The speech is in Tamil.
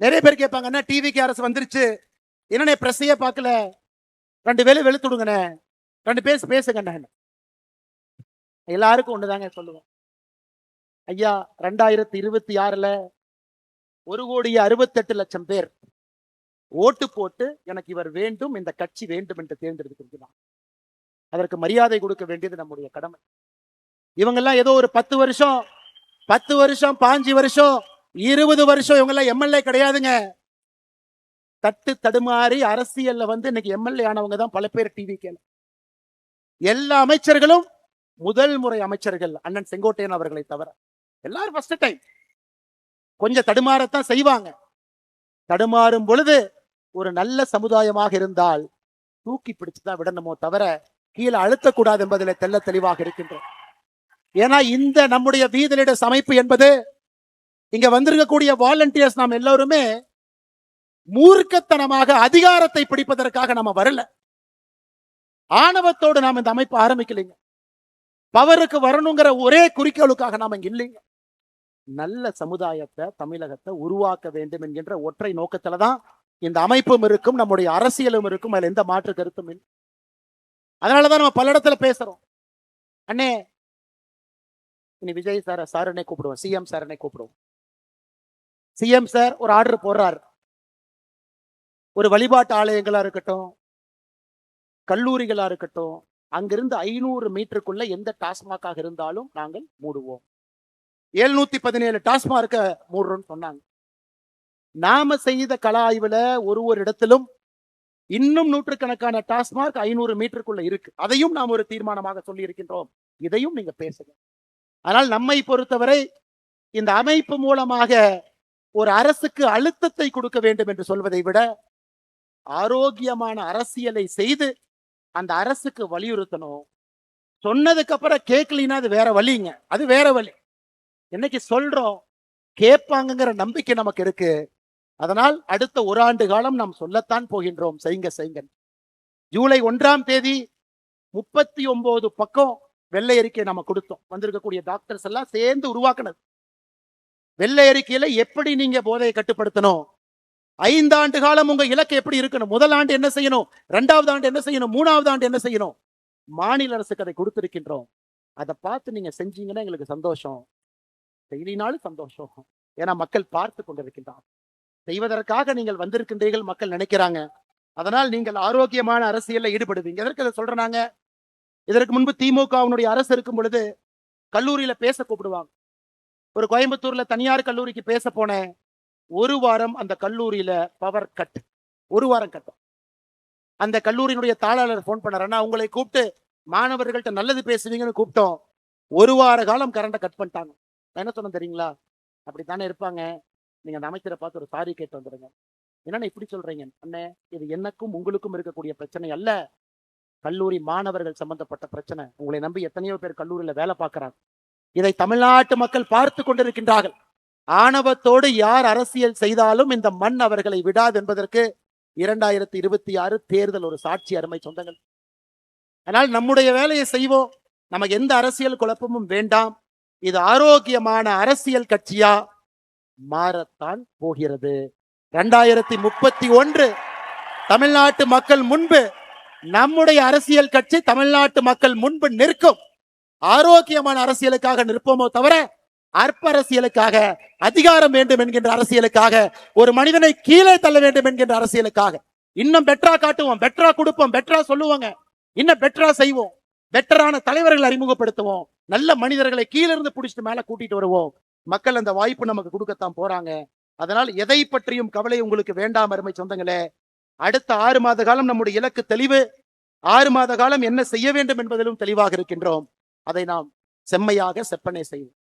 நிறைய பேர் கேட்பாங்க, என்ன டிவிக்கு அரசு வந்துருச்சு, என்னண்ணே பிரஸ்ஸையே பார்க்கல, 2 வேலை வெளுத்துடுங்கண்ணே, 2 பேசுங்கண்ணே. எல்லாருக்கும் ஒண்ணுதாங்க சொல்லுவோம். ஐயா 2026ல 1,68,00,000 பேர் ஓட்டு போட்டு எனக்கு இவர் வேண்டும், இந்த கட்சி வேண்டும் என்று தேர்ந்தெடுத்திருக்கிறார். அதற்கு மரியாதை கொடுக்க வேண்டியது நம்முடைய கடமை. இவங்கெல்லாம் ஏதோ ஒரு 10 வருஷம் 5 வருஷம் 20 வருஷம் இவங்கெல்லாம் எம்எல்ஏ கிடையாதுங்க. தட்டு தடுமாறி அரசியல்ல இன்னைக்கு எம்எல்ஏ ஆனவங்க தான் பல பேர். டிவி எல்லா அமைச்சர்களும் முதல் முறை அமைச்சர்கள் அண்ணன் செங்கோட்டையன் அவர்களை தவிர எல்லாரும் ஃபர்ஸ்ட் டைம். கொஞ்சம் தடுமாறத்தான் செய்வாங்க. தடுமாறும் பொழுது ஒரு நல்ல சமுதாயமாக இருந்தால் தூக்கி பிடிச்சுதான் விடணுமோ தவிர கீழே அழுத்தக்கூடாது என்பதில் தெல்ல தெளிவாக இருக்கின்றோம். ஏன்னா இந்த நம்முடைய வீதி லீடர்ஸ் அமைப்பு என்பது, இங்க வந்திருக்கக்கூடிய வாலண்டியர்ஸ் நாம் எல்லோருமே மூர்க்கத்தனமாக அதிகாரத்தை பிடிப்பதற்காக நம்ம வரல. ஆணவத்தோடு நாம் இந்த அமைப்பு ஆரம்பிக்கலைங்க. பவருக்கு வரணுங்கிற ஒரே குறிக்கோளுக்காக நாம இங்க இல்லைங்க. நல்ல சமுதாயத்தை தமிழகத்தை உருவாக்க வேண்டும் என்கின்ற ஒற்றை நோக்கத்துலதான் இந்த அமைப்பும் இருக்கும், நம்முடைய அரசியலும் இருக்கும். அதுல எந்த மாற்று கருத்தும் இல்லை. அதனாலதான் நம்ம பல இடத்துல பேசுறோம். அண்ணே இனி விஜய் சார் என்னை கூப்பிடுவோம், சிஎம் சார் என்னை கூப்பிடுவோம். சிஎம் சார் ஒரு ஆர்டர் போடுறாரு. ஒரு வழிபாட்டு ஆலயங்களா இருக்கட்டும், கல்லூரிகளா இருக்கட்டும், அங்கிருந்து 500 மீட்டருக்குள்ள எந்த டாஸ்மாகாக இருந்தாலும் நாங்கள் மூடுவோம். 717 டாஸ்மார்க்க மூடுறோம்னு சொன்னாங்க. நாம செய்த கள ஆய்வுல ஒரு இடத்திலும் இன்னும் நூற்றுக்கணக்கான டாஸ்மார்க் 500 மீட்டருக்குள்ள இருக்கு. அதையும் நாம் ஒரு தீர்மானமாக சொல்லி இருக்கின்றோம். இதையும் நீங்க பேசுங்க. ஆனால் நம்மை பொறுத்தவரை இந்த அமைப்பு மூலமாக ஒரு அரசுக்கு அழுத்தத்தை கொடுக்க வேண்டும் என்று சொல்வதை விட ஆரோக்கியமான அரசியலை செய்து அந்த அரசுக்கு வலியுறுத்தணும். சொன்னதுக்கு அப்புறம் கேட்கலினா அது வேற வழிங்க, அது வேற வழி. என்னைக்கு சொல்றோம் கேட்பாங்கிற நம்பிக்கை நமக்கு இருக்கு. அதனால் அடுத்த 1 ஆண்டு காலம் நாம் சொல்லத்தான் போகின்றோம், செய்யுங்க. ஜூலை 1ஆம் தேதி 39 பக்கம் வெள்ளை அறிக்கை நம்ம கொடுத்தோம். வந்திருக்கக்கூடிய டாக்டர்ஸ் எல்லாம் சேர்ந்து உருவாக்குனது. வெள்ளை அறிக்கையில எப்படி நீங்க போதையை கட்டுப்படுத்தணும், 5 ஆண்டு காலம் உங்க இலக்கு எப்படி இருக்கணும், முதல் ஆண்டு என்ன செய்யணும், 2வது ஆண்டு என்ன செய்யணும், 3வது ஆண்டு என்ன செய்யணும், மாநில அரசுக்கு அதை கொடுத்திருக்கின்றோம். அதை பார்த்து நீங்க செஞ்சீங்கன்னா எங்களுக்கு சந்தோஷம், செய்தினாலும் சந்தோஷம். ஏன்னா மக்கள் பார்த்து கொண்டிருக்கின்றார். செய்வதற்காக நீங்கள் வந்திருக்கின்றீர்கள், மக்கள் நினைக்கிறாங்க. அதனால் நீங்கள் ஆரோக்கியமான அரசியல்ல ஈடுபடுவீங்க. எதற்கு அதை சொல்றாங்க? இதற்கு முன்பு திமுகவினுடைய அரசு இருக்கும் பொழுது கல்லூரியில பேச கூப்பிடுவாங்க. ஒரு கோயம்புத்தூர்ல தனியார் கல்லூரிக்கு பேச போனேன். 1 வாரம் அந்த கல்லூரியில பவர் கட், 1 வாரம் கட்டும். அந்த கல்லூரியினுடைய தாளாளர் போன் பண்ணார், உங்களை கூப்பிட்டு மாணவர்கள்ட்ட நல்லது பேசுவீங்கன்னு கூப்பிட்டோம், 1 வார காலம் கரண்ட கட் பண்ணிட்டாங்க. என்ன சொன்ன தெரியுங்களா? அப்படித்தானே இருப்பாங்க, நீங்க அந்த அமைச்சரை பார்த்து ஒரு சாரி கேட்டு வந்துடுங்க. என்னன்னா இப்படி சொல்றீங்க? அண்ணே, இது எனக்கும் உங்களுக்கும் இருக்கக்கூடிய பிரச்சனை அல்ல, கல்லூரி மாணவர்கள் சம்பந்தப்பட்ட பிரச்சனை. உங்களை நம்பி எத்தனையோ பேர் கல்லூரியில வேலை பார்க்கிறாங்க. இதை தமிழ்நாட்டு மக்கள் பார்த்து கொண்டிருக்கின்றார்கள். ஆணவத்தோடு யார் அரசியல் செய்தாலும் இந்த மண் அவர்களை விடாது என்பதற்கு 2026 தேர்தல் ஒரு சாட்சி. அருமை சொந்தங்கள், அதனால் நம்முடைய வேலையை செய்வோம். நமக்கு எந்த அரசியல் குழப்பமும் வேண்டாம். இது ஆரோக்கியமான அரசியல் கட்சியா மாறத்தான் போகிறது. 2031 தமிழ்நாட்டு மக்கள் முன்பு நம்முடைய அரசியல் கட்சி தமிழ்நாட்டு மக்கள் முன்பு நிற்கும். ஆரோக்கியமான அரசியலுக்காக நிற்போமோ தவிர அற்ப அரசியலுக்காக, அதிகாரம் வேண்டும் என்கின்ற அரசியலுக்காக, ஒரு மனிதனை கீழே தள்ள வேண்டும் என்கின்ற அரசியலுக்காக இன்னும் பெட்டரா காட்டுவோம், பெட்டரா கொடுப்போம், பெட்டரா சொல்லுவாங்க, இன்னும் பெட்டரா செய்வோம், பெட்டரான தலைவர்களை அறிமுகப்படுத்துவோம், நல்ல மனிதர்களை கீழிருந்து பிடிச்சிட்டு மேல கூட்டிட்டு வருவோம். மக்கள் அந்த வாய்ப்பு நமக்கு கொடுக்கத்தான் போறாங்க. அதனால் எதை பற்றியும் கவலை உங்களுக்கு வேண்டாம் அருமை சொந்தங்களே. அடுத்த 6 மாத காலம் நம்முடைய இலக்கு தெளிவு. 6 மாத காலம் என்ன செய்ய வேண்டும் என்பதிலும் தெளிவாக இருக்கின்றோம். அதை நாம் செம்மையாக செப்பனை செய்வோம்.